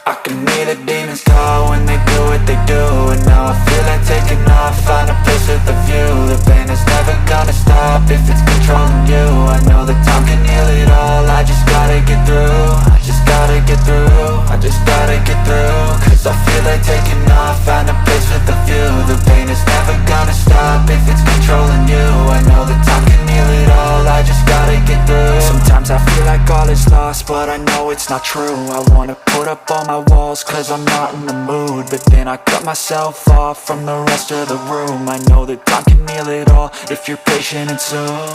I can hear the demons call when they do what they do. And now I feel like taking off, find a place with a view. The pain is never gonna stop if it's controlling you. I know that time can heal it all, I just gotta get through. I just gotta get through, I just gotta get through. Cause I feel like taking off, find a place with a view. The pain is never gonna stop if it's controlling you. I know that time can heal it all, I just gotta get through. Sometimes I feel like all is lost, but I know it's not true. I wanna put up all my walls cause I'm not in the mood, but then I cut myself off from the rest of the room. I know that time can heal it all if you're patient, and soon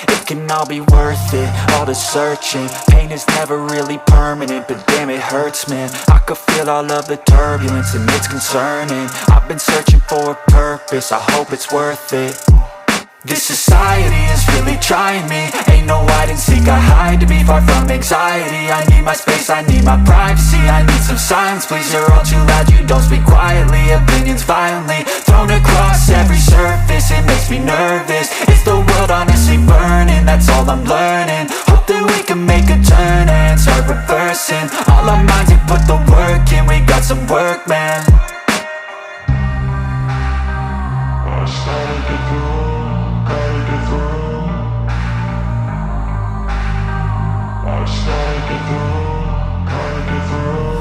it can all be worth it, all the searching. Pain is never really permanent, but damn it hurts, man. I could feel all of the turbulence and it's concerning. I've been searching for a purpose, I hope it's worth it. This society is really trying me. Ain't no hide and seek, I hide to be far from anxiety. I need my space, I need my privacy. I need some silence, please, you're all too loud. You don't speak quietly, opinions violently thrown across every surface. It makes me nervous, is the world honestly burning? That's all I'm learning. Hope that we can make a turn and start reversing all our minds and put the work in. We got some work, man. I started to grow.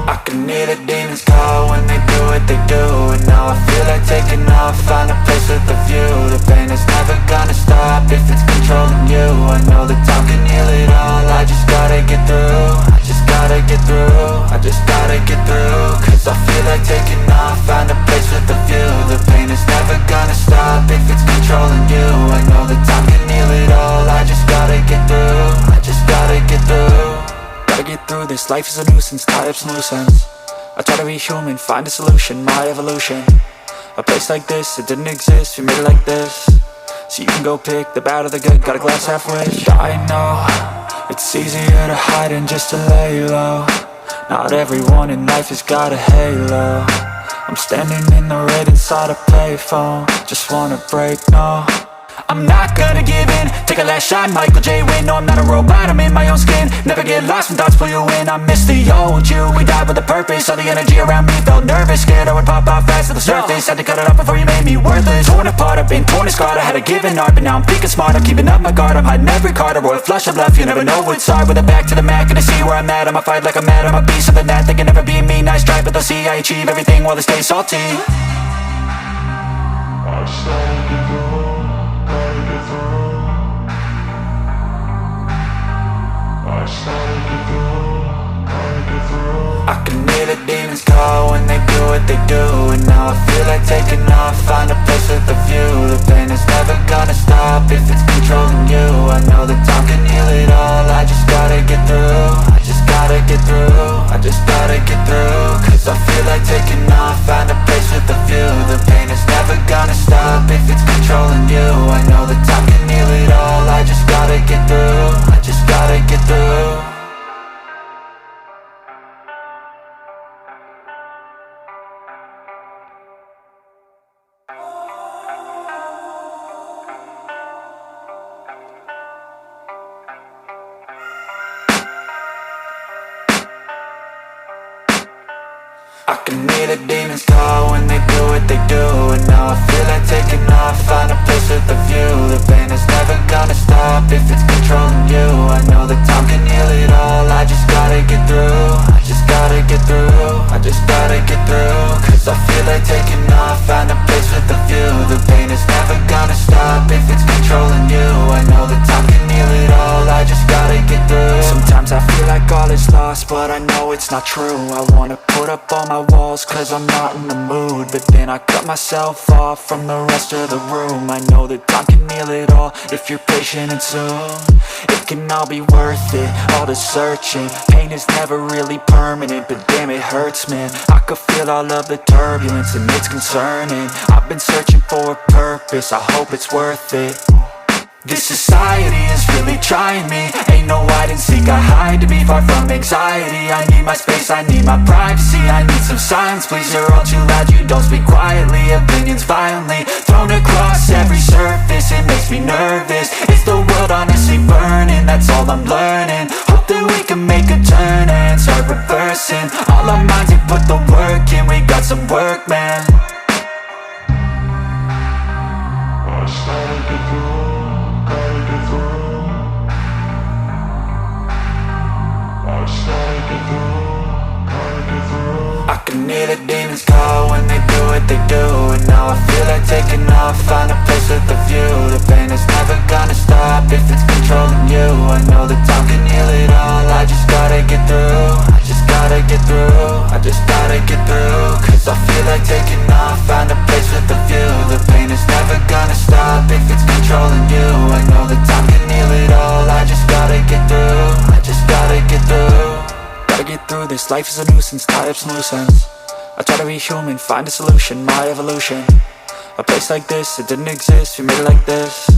I can hear the demons call when they do what they do. And now I feel like taking off, find a place with a view. The pain is never gonna stop if it's controlling you. I know that time can heal it all, I just gotta get through. I just gotta get through, I just gotta get through. Cause I feel like taking off, find a place with a view. The pain is never gonna stop if it's controlling you. I know that time can heal it all, I just gotta get through. I just gotta get through. Gotta get through this, life is a nuisance, tied up some loose ends. I try to be human, find a solution, my evolution. A place like this, it didn't exist, we made it like this. So you can go pick the bad or the good, got a glass halfway. I know, it's easier to hide than just to lay low. Not everyone in life has got a halo. I'm standing in the red inside a payphone, just wanna break, no. I'm not gonna give in, take a last shot, Michael J. Win. No, I'm not a robot, I'm in my own skin. Never get lost when thoughts pull you in. I miss the old you, we died with a purpose. All the energy around me felt nervous, scared I would pop out fast to the surface. Had to cut it off before you made me worthless. Torn apart, I've been torn and scarred. I had to give an art, but now I'm thinking smart. I'm keeping up my guard, I'm hiding every card. A royal flush of love, you never know what's hard. With a back to the mat, gonna see where I'm at. I'ma fight like I'm mad, I'm a beast of the that. They can never be me, nice try, but they'll see I achieve everything while they stay salty. I started to grow. I can hear the demons call when they do what they do. And now I feel like taking off, find a place with a view. The pain is never gonna stop if it's controlling you. I know that time can heal it all, I just gotta get through. I just gotta get through, I just gotta get through. Cause I feel like taking off, find a place with a view. The pain is never gonna stop if it's controlling you. I know that time can heal it all, I just gotta get through. I just gotta get through. I can hear the demons call when they do what they do. And now I feel like taking off, find a place with a view. The pain is never gonna stop if it's controlling you. I know that time can heal it all, I just gotta get through. I just gotta get through, I just gotta get through. Cause I feel like taking off, find a place with a view. The pain is never gonna stop if it's controlling you. I know that time can heal it all, I just gotta get through. Sometimes I feel like all is lost, but I know it's not true. I wanna put up all my walls cause I'm not in the mood, but then I cut myself off from the rest of the room. I know that time can heal it all if you're patient, and soon it can all be worth it, all the searching. Pain is never really permanent, but damn it hurts, man. I could feel all of the turbulence and it's concerning. I've been searching for a purpose, I hope it's worth it. This society is really trying me. Ain't no hide and seek, I hide to be far from anxiety. I need my space, I need my privacy. I need some silence, please, you're all too loud. You don't speak quietly, opinions violently thrown across every surface. It makes me nervous, is the world honestly burning? That's all I'm learning. Hope Hope that we can make a turn and start reversing all our minds and put the work in. We got some work, man. I just gotta get through, gotta get through. I just gotta get through, gotta get through. I can hear the demons call when they do what they do, and now I feel like taking off, find a place with a view. The pain is never gonna stop if it's controlling you. I know that time can heal it all. I just gotta get through, I just gotta get through, I just gotta get through. Cause I feel like taking off, find a place with a view. The pain is never gonna stop if it's controlling you. I know that time can heal it all. I just gotta get through, I just gotta get through. Gotta get through this, life is a nuisance, tie up some loose ends. I try to be human, find a solution, my evolution. A place like this, it didn't exist, we made it like this.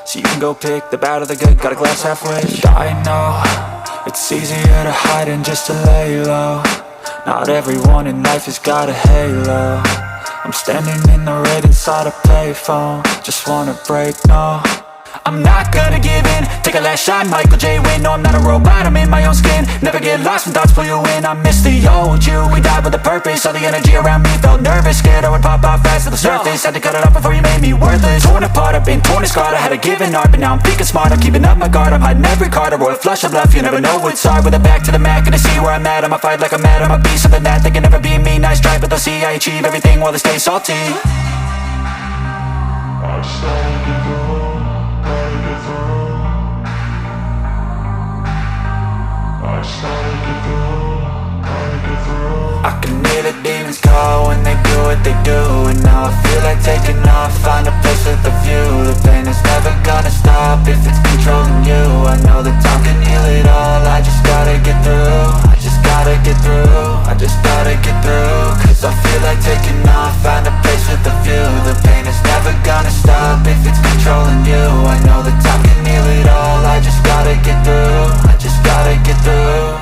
So you can go pick the bad or the good, got a glass halfway. I know, it's easier to hide than just to lay low. Not everyone in life has got a halo. I'm standing in the red inside a payphone, just wanna break, no. I'm not gonna give in, take a last shot, Michael J. Win. No, I'm not a robot, I'm in my own skin. Never get lost when thoughts pull you in. I miss the old you, we died with a purpose. All the energy around me felt nervous, scared I would pop out fast to the surface. Had to cut it off before you made me worthless. Torn apart, I've been torn and scarred. I had a given art, but now I'm thinking smart. I'm keeping up my guard, I'm hiding every card. A royal flush of bluff, you never know what's hard. With a back to the mat, gonna see where I'm at. I'ma fight like I'm mad, I'ma be something that they can never be me. Nice try, but they'll see I achieve everything while they stay salty. I just gotta get through, gotta get through. I just gotta get through, gotta get through. I can hear the demons call when they do what they do, and now I feel like taking off, find a place with a view. The pain is never gonna stop if it's controlling you. I know that time can heal it all. I just gotta get through, I just gotta get through, I just gotta get through. Cause I feel like taking off, find a place with a view. The pain is never gonna stop if it's controlling you. I know that time can heal it all. I just gotta get through, I just gotta get through.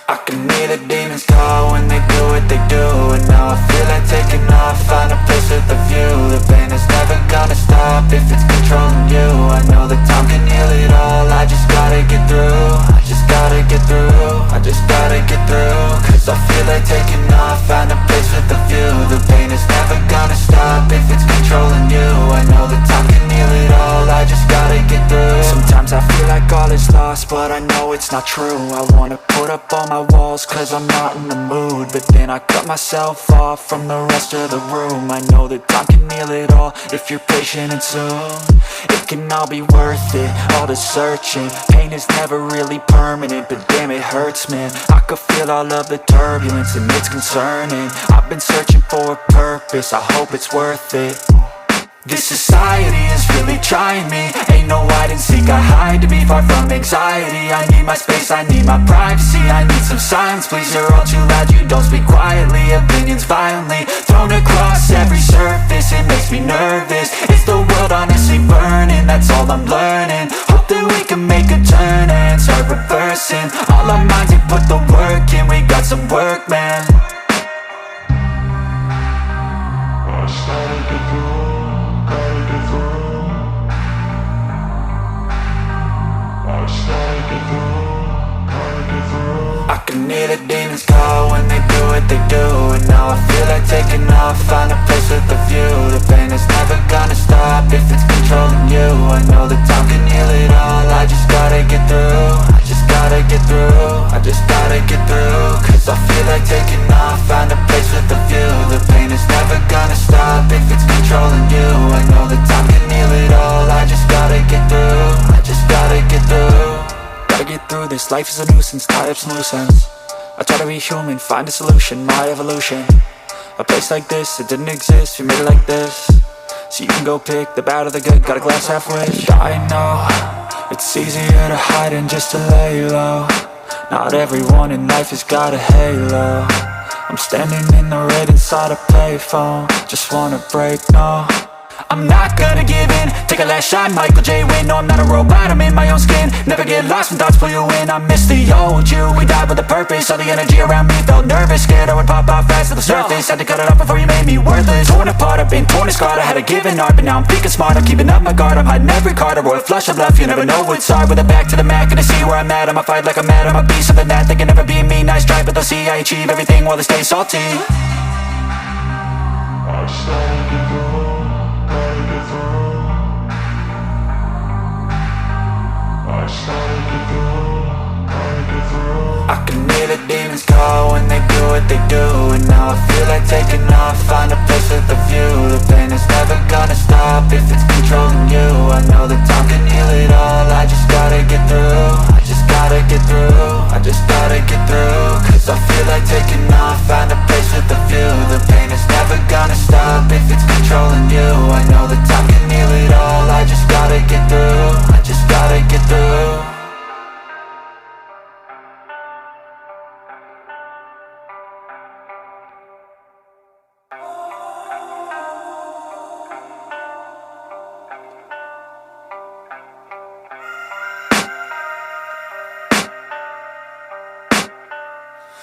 I can hear the demons call when they do what they do, and now I feel like taking off, find a place with a view. The pain is never gonna stop if it's controlling you. I know that time can heal it all. I just gotta get through, I just gotta get through, I just gotta get through. Cause I feel like taking off, find a place with a view. The pain is never gonna stop if it's controlling you. I know that time can heal it all. I just gotta get through. Sometimes I feel like all is lost, but I know it's not true. I wanna put up all my walls cause I'm not in the mood, but then I cut myself off from the rest of the room. I know that time can heal it all if you're patient and soon it can all be worth it, all the searching. Pain is never really permanent, but damn it hurts, man. I could feel all of the turbulence and it's concerning. I've been searching for a purpose, I hope it's worth it. This society is really trying me. Ain't no hide and seek, I hide to be far from anxiety. I need my space, I need my privacy. I need some silence, please, you're all too loud. You don't speak quietly, opinions violently thrown across every surface. It makes me nervous, it's the world honestly burning. That's all I'm learning. Hope that we can make a turn and start reversing all our minds and put the work in. We got some work, man. I just gotta get through, gotta get through. I just gotta get through, gotta get through. I can hear the demons call when they do what they do, and now I feel like taking off, find a place with a view. The pain is never gonna stop if it's controlling you. I know that time can heal it all. I just gotta get through, I just gotta get through, I just gotta get through. Cause I feel like taking off, find a place with a view. The pain is never gonna stop if it's controlling you. I know that time can heal it all. I just gotta get through, I just gotta get through. Gotta get through this, life is a nuisance, tie up some loose ends. I try to be human, find a solution, my evolution. A place like this, it didn't exist, we made it like this. So you can go pick the bad or the good, got a glass halfway. I know, it's easier to hide than just to lay low. Not everyone in life has got a halo. I'm standing in the red inside a payphone, just wanna break, no. I'm not gonna give in, take a last shot, Michael J. Win. No, I'm not a robot, I'm in my own skin. Never get lost when thoughts pull you in. I miss the old you, we died with a purpose. All the energy around me felt nervous, scared I would pop out fast to the surface. Had to cut it off before you made me worthless. Torn apart, I've been torn and scarred. I had a given art, but now I'm thinking smart. I'm keeping up my guard, I'm hiding every card. A royal flush of left, you never know what's hard. With a back to the mat, gonna see where I'm at. I'ma fight like I'm mad, I'ma be something that they can never be me. Nice try, but they'll see I achieve everything while they stay salty. I can hear the demons call when they do what they do. And now I feel like taking off, find a place with a view. The pain is never gonna stop if it's controlling you. I know that time can heal it all, I just gotta get through. I just gotta get through, I just gotta get through. Cause I feel like taking off, find a place with a view. The pain is never gonna stop if it's controlling you. I know that time can heal it all, I just gotta get through. I just gotta get through.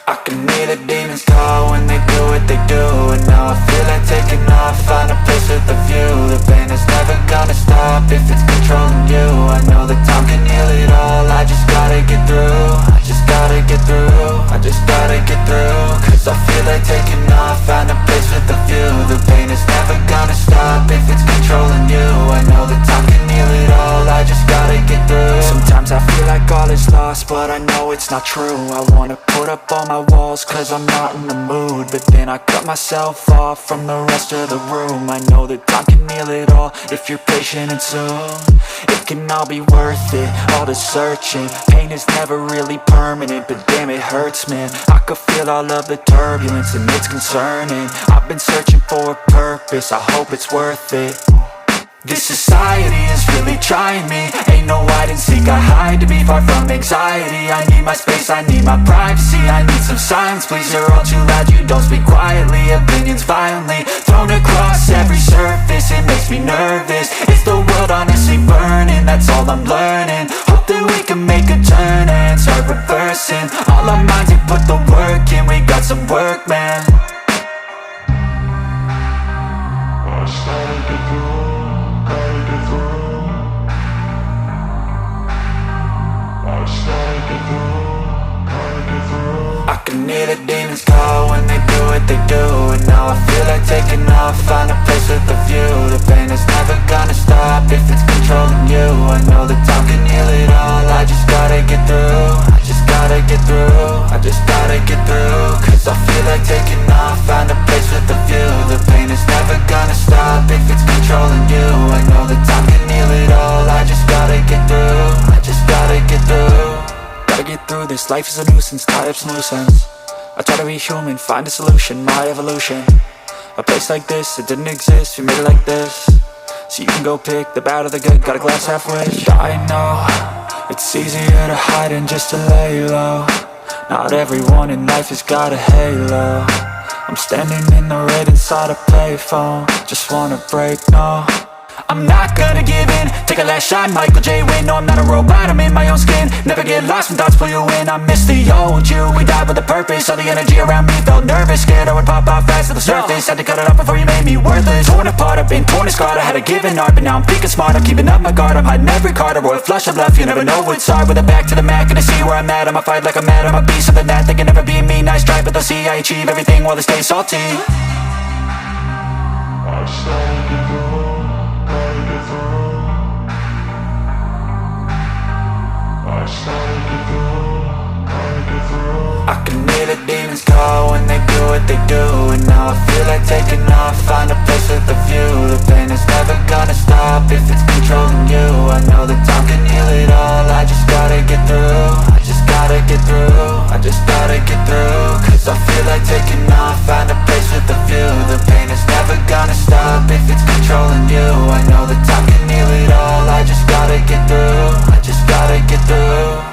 I can hear the demons call when they do what they do. And now I feel like taking off, find a place with a view. The pain is never gonna stop if it's controlling you. I know that time can heal it all, I just gotta get through. I just gotta get through, I just gotta get through. Cause I feel like taking off, find a place with a view. The pain is never gonna stop if it's controlling you. I know that time can heal it all, I just gotta get through. Sometimes I feel like all is lost, but I know it's not true. I wanna put up all my walls cause I'm not in the mood. But then I cut myself off from the rest of the room. I know that time can heal it all if you're patient and soon. It can all be worth it, all the searching. Pain is never really permanent, but damn it hurts, man. I could feel all of the turbulence and it's concerning. I've been searching for a purpose, I hope it's worth it. This society is really trying me. Ain't no hide and seek, I hide to be far from anxiety. I need my space, I need my privacy. I need some silence, please, you're all too loud. You don't speak quietly, opinions violently thrown across every surface. It makes me nervous, is the world honestly burning? That's all I'm learning. Hope that we can make a turn and start reversing. All our minds and put the work in, we got some work, man. I started to go. I can hear the demons call when they do what they do. And now I feel like taking off, find a place with a view. The pain is never gonna stop if it's controlling you. I know that time can heal it all, I just gotta get through. I just gotta get through, I just gotta get through. Cause I feel like taking off, find a place with a view. The pain is never gonna stop if it's controlling you. I know that time can heal it all, I just gotta get through. I just gotta get through. Gotta get through this, life is a nuisance, tie up some loose ends. I try to be human, find a solution, my evolution. A place like this, it didn't exist, we made it like this. So you can go pick the bad or the good, got a glass half wish. I know, it's easier to hide than just to lay low. Not everyone in life has got a halo. I'm standing in the red inside a payphone, just wanna break, no. I'm not gonna give in, take a last shot, Michael J. Win. No, I'm not a robot, I'm in my own skin. Never get lost when thoughts pull you in. I miss the old you, we died with a purpose. All the energy around me felt nervous, scared I would pop out fast to the surface. Had to cut it off before you made me worthless. Torn apart, I've been torn and scarred. I had a given art, but now I'm thinking smart. I'm keeping up my guard, I'm hiding every card. A royal flush of left, you never know what's hard. With a back to the mat, gonna see where I'm at. I'ma fight like I'm mad, I'ma be something that they can never be me. Nice try, but they'll see I achieve everything while they stay salty. I started to go. I can hear the demons call when they do what they do. And now I feel like taking off, find a place with a view. The pain is never gonna stop if it's controlling you. I know that time can heal it all, I just gotta get through. I just gotta get through, I just gotta get through. Cause I feel like taking off, find a place with a view. The pain is never gonna stop if it's controlling you. I know that time can heal it all, I just gotta get through. I just gotta get through.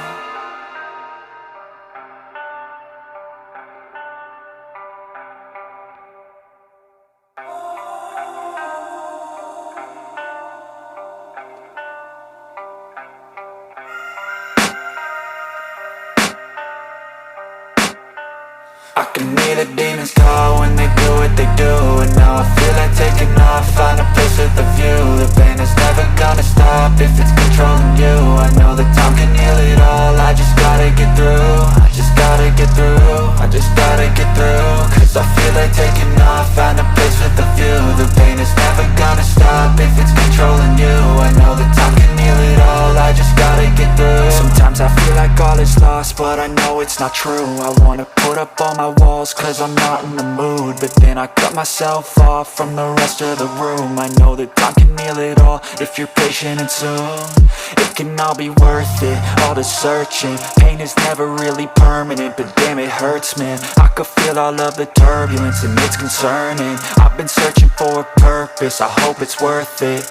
I can hear the demons call when they do what they do. And now I feel like taking off, find a place with a view. The pain is never gonna stop if it's controlling you. I know that time can heal it all, I just gotta get through. I just gotta get through, I just gotta get through. Cause I feel like taking off, find a place with a view. The pain is never gonna stop if it's controlling you. I know that time can heal it all, I just gotta get through. Sometimes I feel like all is lost, but I know it's not true. I wanna put up all my walls cause I'm not in the mood, but then I cut myself off from the rest of the room. I know that time can heal it all if you're patient, and soon it can all be worth it, all the searching. Pain is never really permanent, but damn it hurts, man. I could feel all of the turbulence and it's concerning. I've been searching for a purpose, I hope it's worth it.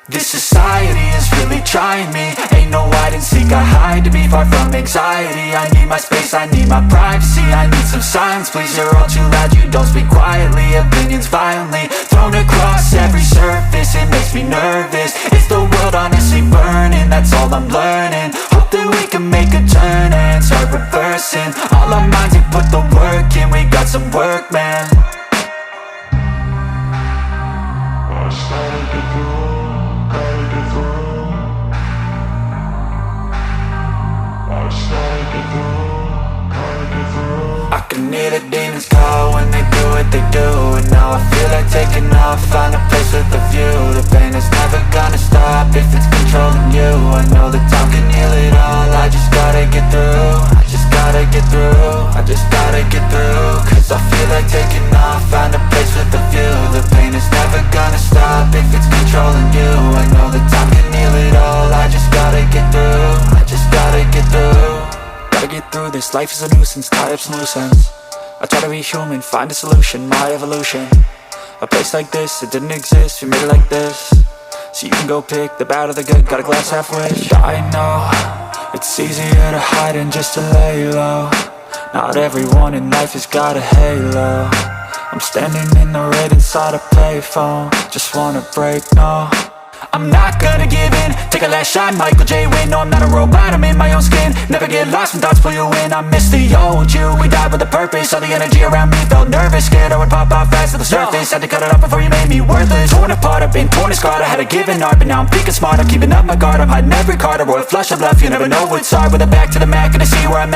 This society is really trying me. Ain't no hide and seek, I hide to be far from anxiety. I need my space, I need my privacy. I need some silence, please, you're all too loud. You don't speak quietly, opinions violently thrown across every surface. It makes me nervous, is the world honestly burning? That's all I'm learning. Hope that we can make a turn and start reversing. All our minds and put the work in, we got some work, man. I started to grow. I can hear the demons call when they do what they do. And now I feel like taking off, find a place with a view. The pain is never gonna stop if it's controlling you. I know that time can heal it all, I just gotta get through. I just gotta get through, I just gotta get through. Cause I feel like taking off, find a place with a view. The pain is never gonna stop if it's controlling you. I know that time can heal it all, I just gotta get through. I just gotta get through. Gotta get through this, life is a nuisance, tied up some loose ends. I try to be human, find a solution, my evolution. A place like this, it didn't exist, we made it like this. So you can go pick the bad or the good, got a glass half wish. I know, it's easier to hide than just to lay low. Not everyone in life has got a halo. I'm standing in the red inside a payphone, just wanna break, no. I'm not gonna give in, take a last shot, Michael J. Win. No, I'm not a robot, I'm in my own skin. Never get lost when thoughts pull you in. I miss the old you, we died with a purpose. All the energy around me felt nervous, scared I would pop out fast to the surface. Had to cut it off before you made me worthless. Torn apart, I've been torn and scarred. I had to give an art, but now I'm thinking smart. I'm keeping up my guard, I'm hiding every card. A royal flush of love, you never know what's hard. With a back to the mat, gonna see where I'm at.